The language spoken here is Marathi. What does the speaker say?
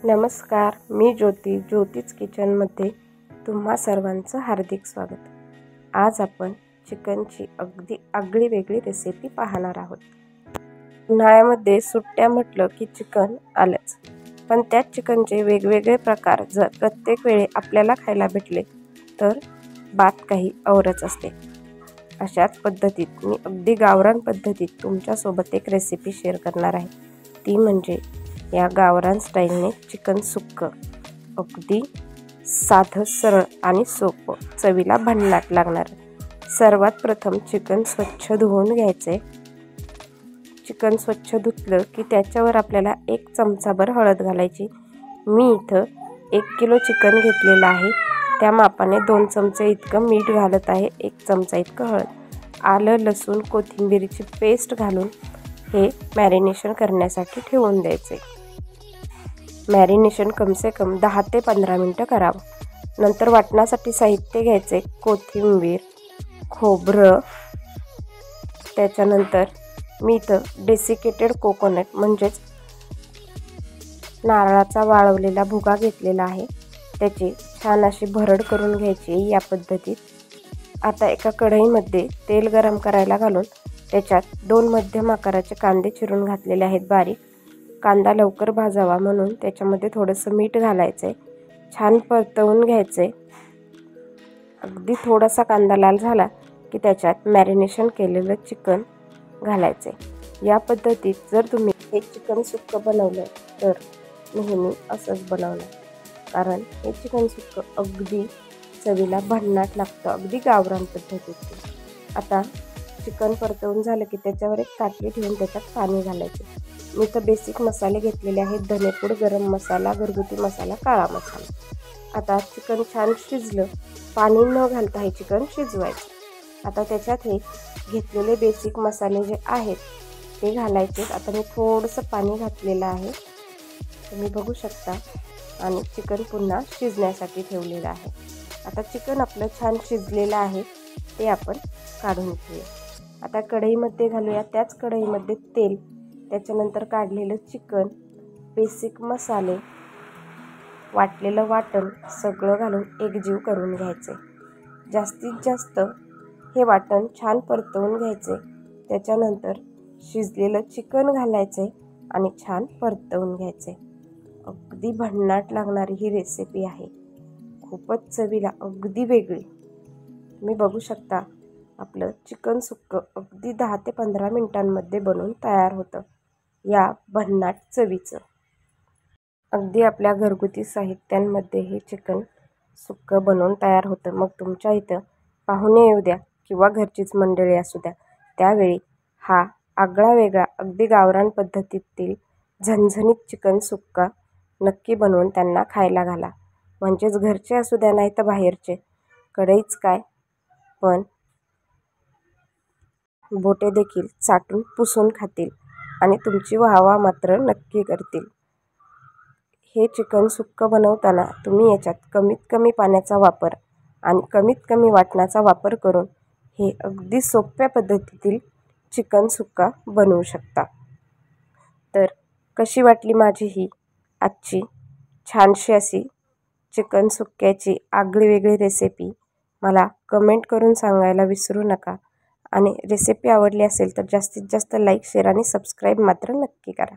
नमस्कार, मी ज्योतीच किचनमध्ये तुम्हा सर्वांचं हार्दिक स्वागत। आज आपण चिकनची अगदी आगळी वेगळी रेसिपी पाहणार आहोत। उन्हाळ्यामध्ये सुट्ट्या म्हटलं की चिकन आलंच, पण त्यात चिकनचे वेगवेगळे प्रकार जर प्रत्येक वेळी आपल्याला खायला भेटले तर बात काही औरच असते। अशाच पद्धतीत मी अगदी गावरान पद्धतीत तुमच्यासोबत एक रेसिपी शेअर करणार आहे। ती म्हणजे या गावरान स्टाईलने चिकन सुक्कं, अगदी साधं सरळ आणि सोपं, चवीला भन्नाट लागणार। सर्वात प्रथम चिकन स्वच्छ धुवून घ्यायचे। चिकन स्वच्छ धुतलं की त्याच्यावर आपल्याला 1 चमचाभर हळद घालायची। मी इथं 1 किलो चिकन घेतलेलं आहे, त्या मापाने 2 चमचे इतकं मीठ घालत आहे, 1 चमचा इतकं हळद, आलं लसूण कोथिंबीरची पेस्ट घालून हे मॅरिनेशन करण्यासाठी ठेवून द्यायचे। मॅरिनेशन कम से कम 10 ते 15 मिनिटं करावं। नंतर वाटण्यासाठी साहित्य घ्यायचे, कोथिंबीर, खोबरं, त्याच्यानंतर मी इथं डेसिकेटेड कोकोनट म्हणजेच नारळाचा वाळवलेला भुगा घेतलेला आहे, त्याची छान अशी भरड करून घ्यायची या पद्धतीत। आता एका कढईमध्ये तेल गरम करायला घालून त्याच्यात 2 मध्यम आकाराचे कांदे चिरून घातलेले आहेत बारीक। कांदा लवकर भाजावा म्हणून त्याच्यामध्ये थोडंसं मीठ घालायचे, छान परतवून घ्यायचे। अगदी थोडासा कांदा लाल झाला की त्याच्यात मॅरिनेशन केलेलं चिकन घालायचे। या पद्धतीत जर तुम्ही हे चिकन सुक्कं बनवलं तर नेहमी असंच बनवलं, कारण हे चिकन सुक्कं अगदी चवीला भन्नाट लागतं, अगदी गावरान पद्धतीत। आता चिकन परतवून झालं की त्याच्यावर एक ताटली ठेवून त्याच्यात पाणी घालायचे। मी तर बेसिक मसाले घेतलेले आहेत, धनेपूड, गरम मसाला, घरगुती मसाला, काळा मसाला। आता चिकन छान शिजलं, पाणी न घालता हे चिकन शिजवायचं। आता त्याच्यात हे घेतलेले बेसिक मसाले जे आहेत ते घालायचे। आता मी थोडंसं पाणी घातलेलं आहे, तुम्ही बघू शकता, आणि चिकन पुन्हा शिजण्यासाठी ठेवलेलं आहे। आता चिकन आपलं छान शिजलेलं आहे, ते आपण काढून घेऊया। आता कढईमध्ये घालूया, त्याच कढईमध्ये तेल, त्याच्यानंतर काढलेलं चिकन, बेसिक मसाले, वाटलेलं वाटण सगळं घालून एकजीव करून घ्यायचे। जास्तीत जास्त हे वाटण छान परतवून घ्यायचे, त्याच्यानंतर शिजलेलं चिकन घालायचे आणि छान परतवून घ्यायचे। अगदी भन्नाट लागणारी ही रेसिपी आहे, खूपच चवीला अगदी वेगळी। तुम्ही बघू शकता, आपलं चिकन सुक्कं अगदी 10 ते 15 मिनिटांमध्ये बनवून तयार होतं या भन्नाट चवीचं। अगदी आपल्या घरगुती साहित्यांमध्ये हे चिकन सुक्कं बनवून तयार होतं। मग तुमच्या इथं पाहुणे येऊ द्या किंवा घरचीच मंडळी असू द्या, त्यावेळी हा आगळा वेगळा अगदी गावरान पद्धतीतील झणझणीत चिकन सुक्का नक्की बनवून त्यांना खायला घाला। म्हणजेच घरचे असू द्या नाही तर बाहेरचे, कढईच काय पण बोटे देखील चाटून पुसून खातील आणि तुमची वाहवा मात्र नक्की करतील। हे चिकन सुक्कं बनवताना तुम्ही याच्यात कमीत कमी पाण्याचा वापर आणि कमीत कमी वाटणाचा वापर करून हे अगदी सोप्या पद्धतीतील चिकन सुक्का बनवू शकता। तर कशी वाटली माझी ही आजची छानशी अशी चिकन सुक्क्याची आगळी वेगळी रेसिपी, मला कमेंट करून सांगायला विसरू नका। आणि रेसिपी आवडली असेल तर जास्तीत जास्त लाईक, शेअर आणि सबस्क्राईब मात्र नक्की करा।